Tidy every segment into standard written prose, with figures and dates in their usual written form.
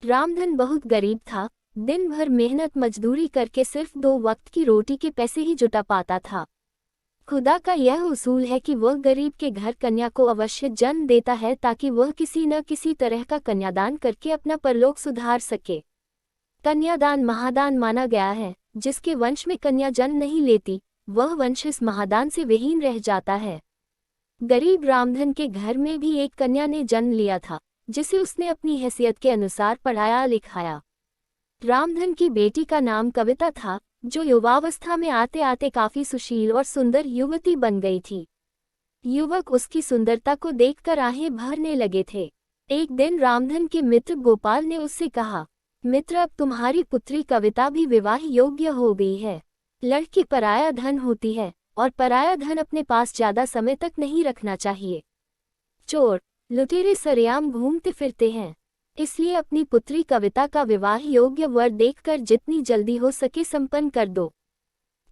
रामधन बहुत गरीब था। दिन भर मेहनत मजदूरी करके सिर्फ 2 वक्त की रोटी के पैसे ही जुटा पाता था। खुदा का यह उसूल है कि वह गरीब के घर कन्या को अवश्य जन्म देता है ताकि वह किसी न किसी तरह का कन्यादान करके अपना परलोक सुधार सके। कन्यादान महादान माना गया है। जिसके वंश में कन्या जन्म नहीं लेती, वह वंश इस महादान से विहीन रह जाता है। गरीब रामधन के घर में भी एक कन्या ने जन्म लिया था, जिसे उसने अपनी हैसियत के अनुसार पढ़ाया लिखाया। रामधन की बेटी का नाम कविता था, जो युवावस्था में आते आते काफी सुशील और सुंदर युवती बन गई थी। युवक उसकी सुंदरता को देखकर आहें भरने लगे थे। एक दिन रामधन के मित्र गोपाल ने उससे कहा, मित्र, अब तुम्हारी पुत्री कविता भी विवाह योग्य हो गई है। लड़की पराया धन होती है, और पराया धन अपने पास ज्यादा समय तक नहीं रखना चाहिए। चोर लुटेरे सरेआम घूमते फिरते हैं, इसलिए अपनी पुत्री कविता का विवाह योग्य वर देखकर जितनी जल्दी हो सके संपन्न कर दो।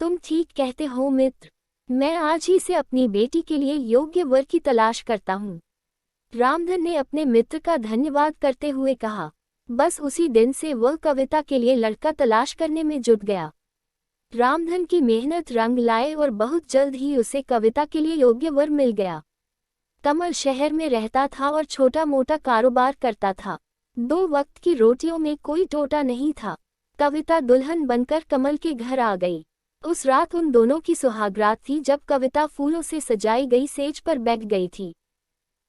तुम ठीक कहते हो मित्र, मैं आज ही से अपनी बेटी के लिए योग्य वर की तलाश करता हूँ। रामधन ने अपने मित्र का धन्यवाद करते हुए कहा। बस उसी दिन से वह कविता के लिए लड़का तलाश करने में जुट गया। रामधन की मेहनत रंग लाए और बहुत जल्द ही उसे कविता के लिए योग्य वर मिल गया। कमल शहर में रहता था और छोटा मोटा कारोबार करता था। 2 वक्त की रोटियों में कोई टोटा नहीं था। कविता दुल्हन बनकर कमल के घर आ गई। उस रात उन दोनों की सुहागरात थी, जब कविता फूलों से सजाई गई सेज पर बैठ गई थी।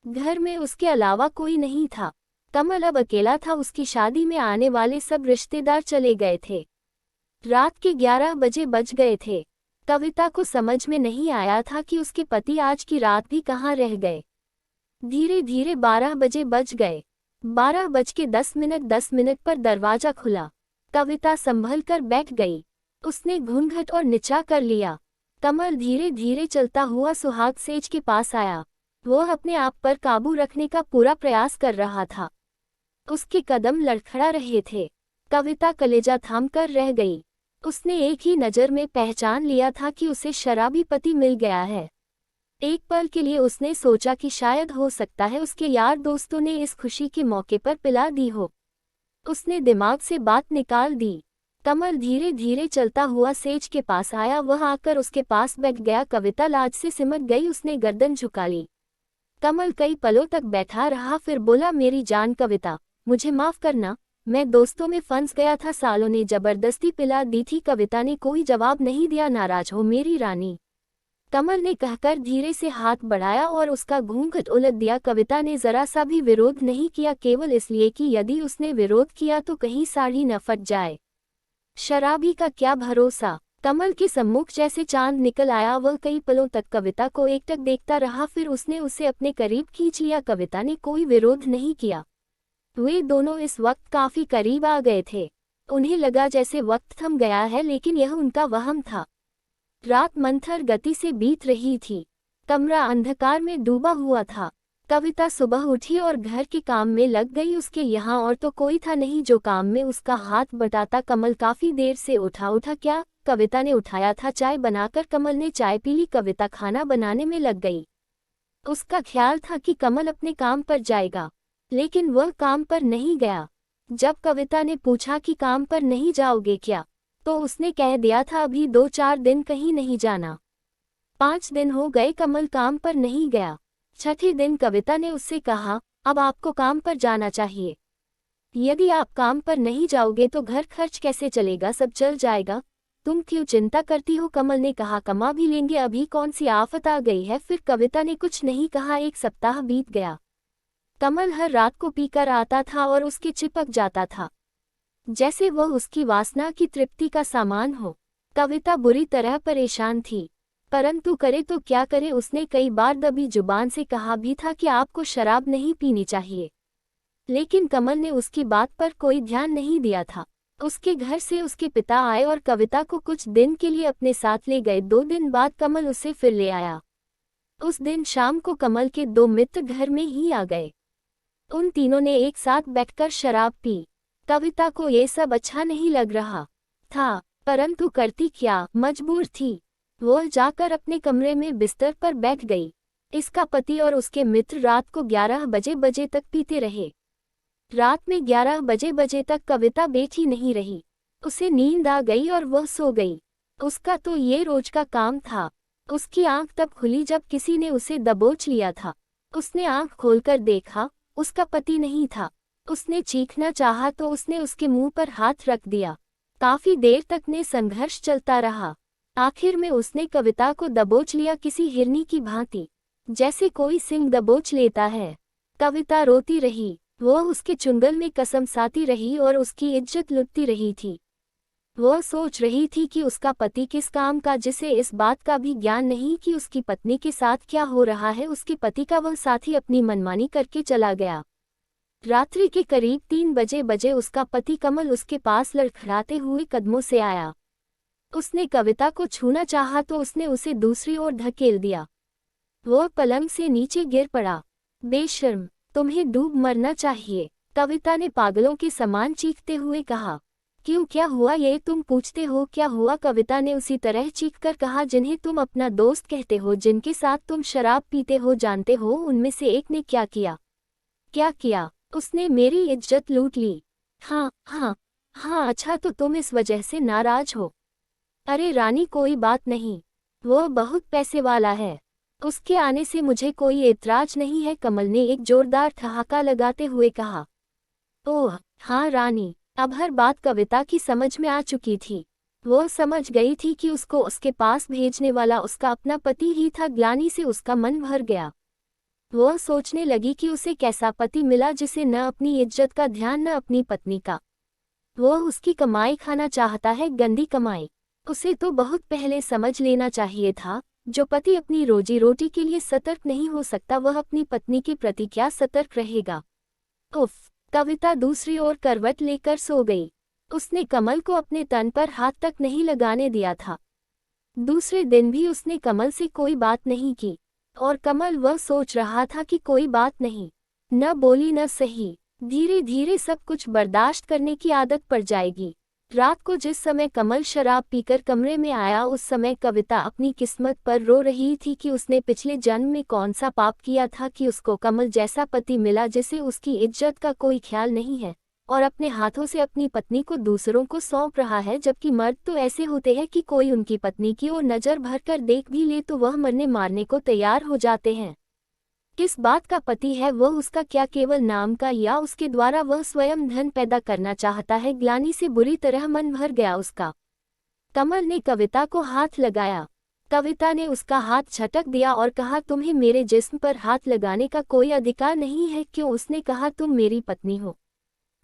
घर में उसके अलावा कोई नहीं था। कमल अब अकेला था। उसकी शादी में आने वाले सब रिश्तेदार चले गए थे। रात के 11 बजे बज गए थे। कविता को समझ में नहीं आया था कि उसके पति आज की रात भी कहाँ रह गए। धीरे धीरे 12 बजे बज गए। 12:10 पर दरवाजा खुला। कविता संभल कर बैठ गई। उसने घूंघट और नीचा कर लिया। कमल धीरे धीरे चलता हुआ सुहाग सेज के पास आया। वह अपने आप पर काबू रखने का पूरा प्रयास कर रहा था। उसके कदम लड़खड़ा रहे थे। कविता कलेजा थाम कर रह गई। उसने एक ही नज़र में पहचान लिया था कि उसे शराबी पति मिल गया है। एक पल के लिए उसने सोचा कि शायद हो सकता है उसके यार दोस्तों ने इस खुशी के मौके पर पिला दी हो। उसने दिमाग से बात निकाल दी। कमल धीरे धीरे चलता हुआ सेज के पास आया। वह आकर उसके पास बैठ गया। कविता लाज से सिमट गई। उसने गर्दन झुका ली। कमल कई पलों तक बैठा रहा, फिर बोला, मेरी जान कविता, मुझे माफ करना, मैं दोस्तों में फंस गया था। सालों ने जबरदस्ती पिला दी थी। कविता ने कोई जवाब नहीं दिया। नाराज हो मेरी रानी, कमल ने कहकर धीरे से हाथ बढ़ाया और उसका घूंघट उलट दिया। कविता ने जरा सा भी विरोध नहीं किया, केवल इसलिए कि यदि उसने विरोध किया तो कहीं साड़ी न फट जाए। शराबी का क्या भरोसा। कमल के सम्मुख जैसे चांद निकल आया। वह कई पलों तक कविता को एकटक देखता रहा, फिर उसने उसे अपने करीब खींच लिया। कविता ने कोई विरोध नहीं किया। वे दोनों इस वक्त काफी करीब आ गए थे। उन्हें लगा जैसे वक्त थम गया है, लेकिन यह उनका वहम था। रात मंथर गति से बीत रही थी। कमरा अंधकार में डूबा हुआ था। कविता सुबह उठी और घर के काम में लग गई। उसके यहाँ और तो कोई था नहीं जो काम में उसका हाथ बटाता। कमल काफी देर से उठा क्या, कविता ने उठाया था। चाय बनाकर कमल ने चाय पी ली। कविता खाना बनाने में लग गई। उसका ख्याल था कि कमल अपने काम पर जाएगा, लेकिन वह काम पर नहीं गया। जब कविता ने पूछा कि काम पर नहीं जाओगे क्या, तो उसने कह दिया था अभी 2-4 दिन कहीं नहीं जाना। 5 दिन हो गए कमल काम पर नहीं गया। छठे दिन कविता ने उससे कहा, अब आपको काम पर जाना चाहिए। यदि आप काम पर नहीं जाओगे तो घर खर्च कैसे चलेगा, सब चल जाएगा। तुम क्यों चिंता करती हो। कमल ने कहा, कमा भी लेंगे, अभी कौन सी आफत आ गई है। फिर कविता ने कुछ नहीं कहा। 1 सप्ताह बीत गया। कमल हर रात को पीकर आता था और उसके चिपक जाता था, जैसे वह उसकी वासना की तृप्ति का सामान हो। कविता बुरी तरह परेशान थी, परंतु करे तो क्या करे। उसने कई बार दबी जुबान से कहा भी था कि आपको शराब नहीं पीनी चाहिए, लेकिन कमल ने उसकी बात पर कोई ध्यान नहीं दिया था। उसके घर से उसके पिता आए और कविता को कुछ दिन के लिए अपने साथ ले गए। 2 दिन बाद कमल उसे फिर ले आया। उस दिन शाम को कमल के 2 मित्र घर में ही आ गए। उन तीनों ने एक साथ बैठकर शराब पी। कविता को ये सब अच्छा नहीं लग रहा था, परंतु करती क्या, मजबूर थी। वह जाकर अपने कमरे में बिस्तर पर बैठ गई। इसका पति और उसके मित्र रात को 11 बजे तक पीते रहे। रात में 11 बजे तक कविता बैठी नहीं रही। उसे नींद आ गई और वह सो गई। उसका तो ये रोज का काम था। उसकी आंख तब खुली जब किसी ने उसे दबोच लिया था। उसने आंख खोलकर देखा, उसका पति नहीं था। उसने चीखना चाहा तो उसने उसके मुंह पर हाथ रख दिया। काफी देर तक ने संघर्ष चलता रहा। आखिर में उसने कविता को दबोच लिया, किसी हिरनी की भांति, जैसे कोई सिंह दबोच लेता है। कविता रोती रही, वह उसके चुंगल में कसमसाती रही और उसकी इज्जत लुटती रही थी। वह सोच रही थी कि उसका पति किस काम का, जिसे इस बात का भी ज्ञान नहीं कि उसकी पत्नी के साथ क्या हो रहा है। उसके पति का वह साथी अपनी मनमानी करके चला गया। रात्रि के करीब 3 बजे उसका पति कमल उसके पास लड़खड़ाते हुए कदमों से आया। उसने कविता को छूना चाहा तो उसने उसे दूसरी ओर धकेल दिया। वह पलंग से नीचे गिर पड़ा। बेशर्म, तुम्हें डूब मरना चाहिए, कविता ने पागलों के समान चीखते हुए कहा। क्यों, क्या हुआ ये तुम पूछते हो? क्या हुआ? कविता ने उसी तरह चीखकर कहा, जिन्हें तुम अपना दोस्त कहते हो, जिनके साथ तुम शराब पीते हो, जानते हो उनमें से एक ने क्या किया? क्या किया? उसने मेरी इज्जत लूट ली। हाँ हाँ हाँ, अच्छा तो तुम इस वजह से नाराज हो? अरे रानी, कोई बात नहीं, वो बहुत पैसे वाला है, उसके आने से मुझे कोई एतराज नहीं है, कमल ने एक जोरदार ठहाका लगाते हुए कहा। ओह हाँ रानी, अब हर बात कविता की समझ में आ चुकी थी। वो समझ गई थी कि उसको उसके पास भेजने वाला उसका अपना पति ही था। ग्लानि से उसका मन भर गया। वह सोचने लगी कि उसे कैसा पति मिला जिसे न अपनी इज्जत का ध्यान न अपनी पत्नी का। वह उसकी कमाई खाना चाहता है, गंदी कमाई। उसे तो बहुत पहले समझ लेना चाहिए था, जो पति अपनी रोजी रोटी के लिए सतर्क नहीं हो सकता, वह अपनी पत्नी के प्रति क्या सतर्क रहेगा। उफ, कविता दूसरी ओर करवट लेकर सो गई। उसने कमल को अपने तन पर हाथ तक नहीं लगाने दिया था। दूसरे दिन भी उसने कमल से कोई बात नहीं की, और कमल वह सोच रहा था कि कोई बात नहीं, न बोली न सही, धीरे धीरे सब कुछ बर्दाश्त करने की आदत पड़ जाएगी। रात को जिस समय कमल शराब पीकर कमरे में आया, उस समय कविता अपनी किस्मत पर रो रही थी कि उसने पिछले जन्म में कौन सा पाप किया था कि उसको कमल जैसा पति मिला जिसे उसकी इज्जत का कोई ख्याल नहीं है, और अपने हाथों से अपनी पत्नी को दूसरों को सौंप रहा है। जबकि मर्द तो ऐसे होते हैं कि कोई उनकी पत्नी की ओर नजर भरकर देख भी ले तो वह मरने मारने को तैयार हो जाते हैं। किस बात का पति है वह उसका? क्या केवल नाम का, या उसके द्वारा वह स्वयं धन पैदा करना चाहता है? ग्लानि से बुरी तरह मन भर गया उसका। कमल ने कविता को हाथ लगाया। कविता ने उसका हाथ झटक दिया और कहा, तुम्हें मेरे जिस्म पर हाथ लगाने का कोई अधिकार नहीं है। क्यों? उसने कहा, तुम मेरी पत्नी हो।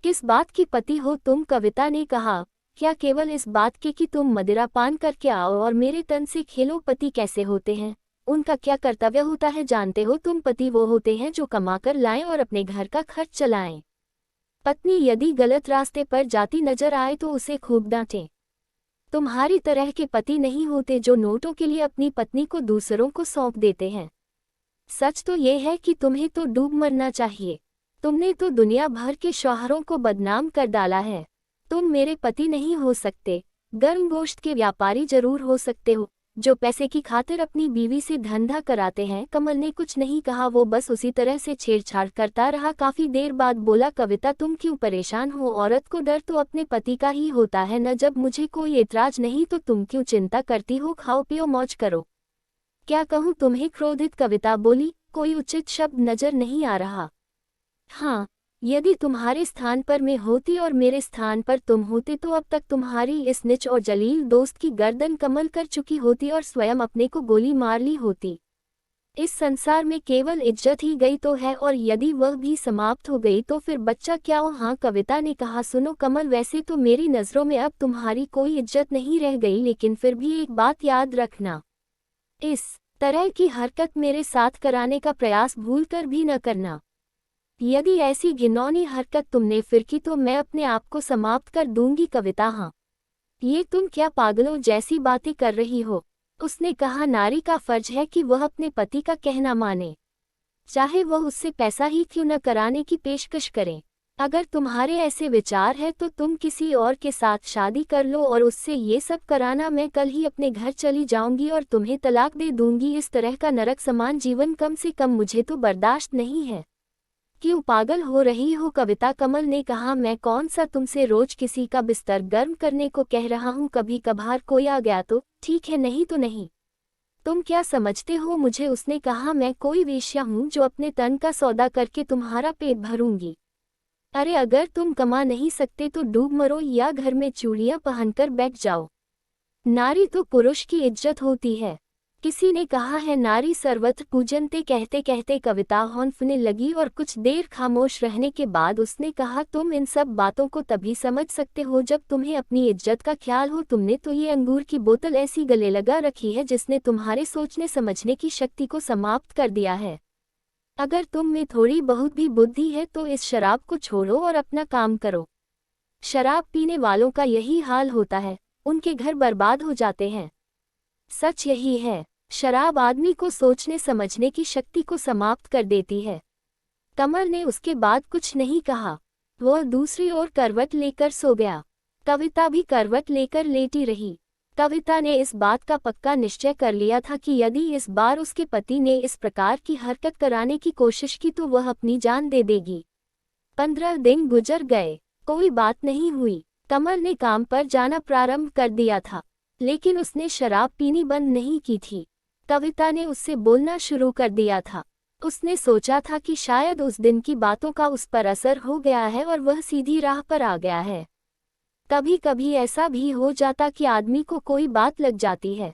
किस बात की पति हो तुम? कविता ने कहा, क्या केवल इस बात के कि तुम मदिरा पान करके आओ और मेरे तन से खेलो? पति कैसे होते हैं, उनका क्या कर्तव्य होता है जानते हो तुम? पति वो होते हैं जो कमाकर लाएं और अपने घर का खर्च चलाएं। पत्नी यदि गलत रास्ते पर जाती नजर आए तो उसे खूब डांटें। तुम्हारी तरह के पति नहीं होते जो नोटों के लिए अपनी पत्नी को दूसरों को सौंप देते हैं। सच तो ये है कि तुम्हें तो डूब मरना चाहिए। तुमने तो दुनिया भर के शौहरों को बदनाम कर डाला है। तुम मेरे पति नहीं हो सकते, गर्म गोश्त के व्यापारी जरूर हो सकते हो, जो पैसे की खातिर अपनी बीवी से धंधा कराते हैं। कमल ने कुछ नहीं कहा, वो बस उसी तरह से छेड़छाड़ करता रहा। काफी देर बाद बोला, कविता तुम क्यों परेशान हो? औरत को डर तो अपने पति का ही होता है न। जब मुझे कोई एतराज नहीं तो तुम क्यों चिंता करती हो? खाओ पियो मौज करो। क्या कहूँ तुम्हें? क्रोधित कविता बोली, कोई उचित शब्द नजर नहीं आ रहा। हाँ, यदि तुम्हारे स्थान पर मैं होती और मेरे स्थान पर तुम होते तो अब तक तुम्हारी इस नीच और जलील दोस्त की गर्दन कमल कर चुकी होती और स्वयं अपने को गोली मार ली होती। इस संसार में केवल इज्जत ही गई तो है, और यदि वह भी समाप्त हो गई तो फिर बच्चा क्या हो? हाँ, कविता ने कहा, सुनो कमल, वैसे तो मेरी नज़रों में अब तुम्हारी कोई इज्जत नहीं रह गई, लेकिन फिर भी एक बात याद रखना, इस तरह की हरकत मेरे साथ कराने का प्रयास भूल कर भी न करना। यदि ऐसी घिनौनी हरकत तुमने फिर की तो मैं अपने आप को समाप्त कर दूंगी। कविता, हाँ, ये तुम क्या पागलों जैसी बातें कर रही हो? उसने कहा, नारी का फर्ज है कि वह अपने पति का कहना माने, चाहे वह उससे पैसा ही क्यों न कराने की पेशकश करें। अगर तुम्हारे ऐसे विचार है तो तुम किसी और के साथ शादी कर लो और उससे ये सब कराना। मैं कल ही अपने घर चली जाऊंगी और तुम्हें तलाक दे दूंगी। इस तरह का नरक समान जीवन कम से कम मुझे तो बर्दाश्त नहीं है। क्यों पागल हो रही हो कविता? कमल ने कहा, मैं कौन सा तुमसे रोज किसी का बिस्तर गर्म करने को कह रहा हूँ, कभी कभार कोई आ गया तो ठीक है, नहीं तो नहीं। तुम क्या समझते हो मुझे? उसने कहा, मैं कोई वेश्या हूँ जो अपने तन का सौदा करके तुम्हारा पेट भरूंगी? अरे अगर तुम कमा नहीं सकते तो डूब मरो या घर में चूड़ियां पहनकर बैठ जाओ। नारी तो पुरुष की इज्जत होती है। किसी ने कहा है, नारी सर्वत्र पूजनते। कहते कहते कविता हौंफने लगी और कुछ देर खामोश रहने के बाद उसने कहा, तुम इन सब बातों को तभी समझ सकते हो जब तुम्हें अपनी इज्जत का ख्याल हो। तुमने तो ये अंगूर की बोतल ऐसी गले लगा रखी है जिसने तुम्हारे सोचने समझने की शक्ति को समाप्त कर दिया है। अगर तुम में थोड़ी बहुत भी बुद्धि है तो इस शराब को छोड़ो और अपना काम करो। शराब पीने वालों का यही हाल होता है, उनके घर बर्बाद हो जाते हैं। सच यही है, शराब आदमी को सोचने समझने की शक्ति को समाप्त कर देती है। कमल ने उसके बाद कुछ नहीं कहा। वह दूसरी ओर करवट लेकर सो गया। कविता भी करवट लेकर लेटी रही। कविता ने इस बात का पक्का निश्चय कर लिया था कि यदि इस बार उसके पति ने इस प्रकार की हरकत कराने की कोशिश की तो वह अपनी जान दे देगी। 15 दिन गुजर गए, कोई बात नहीं हुई। कमल ने काम पर जाना प्रारंभ कर दिया था, लेकिन उसने शराब पीनी बंद नहीं की थी। कविता ने उससे बोलना शुरू कर दिया था। उसने सोचा था कि शायद उस दिन की बातों का उस पर असर हो गया है और वह सीधी राह पर आ गया है। कभी कभी ऐसा भी हो जाता कि आदमी को कोई बात लग जाती है।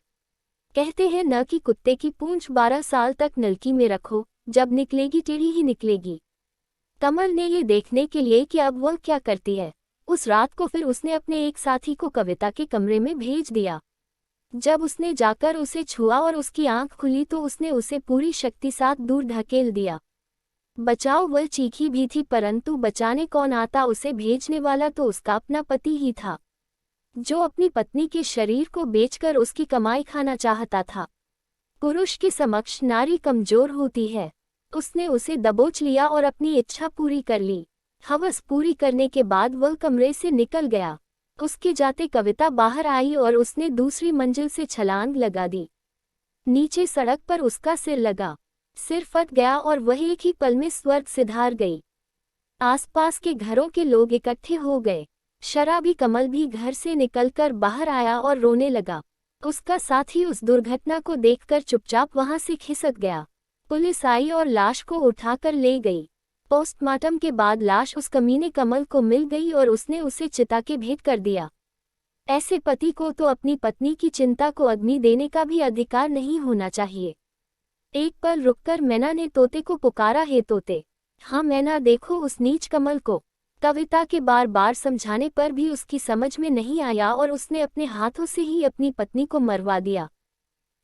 कहते हैं न कि कुत्ते की पूंछ 12 साल तक नलकी में रखो, जब निकलेगी टेढ़ी ही निकलेगी। कमल ने ये देखने के लिए कि अब वह क्या करती है, उस रात को फिर उसने अपने एक साथी को कविता के कमरे में भेज दिया। जब उसने जाकर उसे छुआ और उसकी आंख खुली तो उसने उसे पूरी शक्ति साथ दूर धकेल दिया। बचाओ, वह चीखी भी थी, परंतु बचाने कौन आता? उसे भेजने वाला तो उसका अपना पति ही था, जो अपनी पत्नी के शरीर को बेचकर उसकी कमाई खाना चाहता था। पुरुष के समक्ष नारी कमजोर होती है। उसने उसे दबोच लिया और अपनी इच्छा पूरी कर ली। हवस पूरी करने के बाद वह कमरे से निकल गया। उसके जाते कविता बाहर आई और उसने दूसरी मंजिल से छलांग लगा दी। नीचे सड़क पर उसका सिर लगा, सिर फट गया और वह एक ही पल में स्वर्ग सिधार गई। आसपास के घरों के लोग इकट्ठे हो गए। शराबी कमल भी घर से निकलकर बाहर आया और रोने लगा। उसका साथी उस दुर्घटना को देखकर चुपचाप वहां से खिसक गया। पुलिस आई और लाश को उठाकर ले गई। पोस्टमार्टम के बाद लाश उस कमीने कमल को मिल गई और उसने उसे चिता के भेंट कर दिया। ऐसे पति को तो अपनी पत्नी की चिंता को अग्नि देने का भी अधिकार नहीं होना चाहिए। एक पल रुककर मैना ने तोते को पुकारा, हे तोते, हाँ मैना, देखो उस नीच कमल को। कविता के बार बार समझाने पर भी उसकी समझ में नहीं आया और उसने अपने हाथों से ही अपनी पत्नी को मरवा दिया।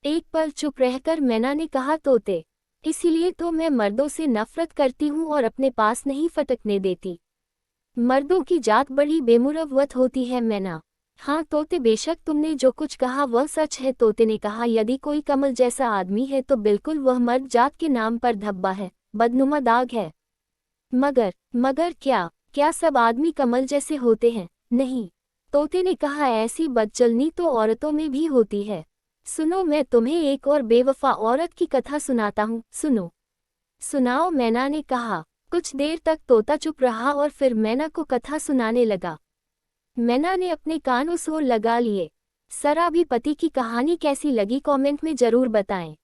एक पल चुप रहकर मैना ने कहा, तोते, इसीलिए तो मैं मर्दों से नफरत करती हूँ और अपने पास नहीं फटकने देती। मर्दों की जात बड़ी बेमुरवत होती है मैना। हाँ तोते, बेशक तुमने जो कुछ कहा वह सच है। तोते ने कहा, यदि कोई कमल जैसा आदमी है तो बिल्कुल वह मर्द जात के नाम पर धब्बा है, बदनुमा दाग है। मगर क्या सब आदमी कमल जैसे होते हैं? नहीं। तोते ने कहा, ऐसी बदचलनी तो औरतों में भी होती है। सुनो, मैं तुम्हें एक और बेवफा औरत की कथा सुनाता हूँ, सुनो। सुनाओ, मैना ने कहा। कुछ देर तक तोता चुप रहा और फिर मैना को कथा सुनाने लगा। मैना ने अपने कान उस ओर लगा लिए। शराबी पति की कहानी कैसी लगी कमेंट में जरूर बताएं।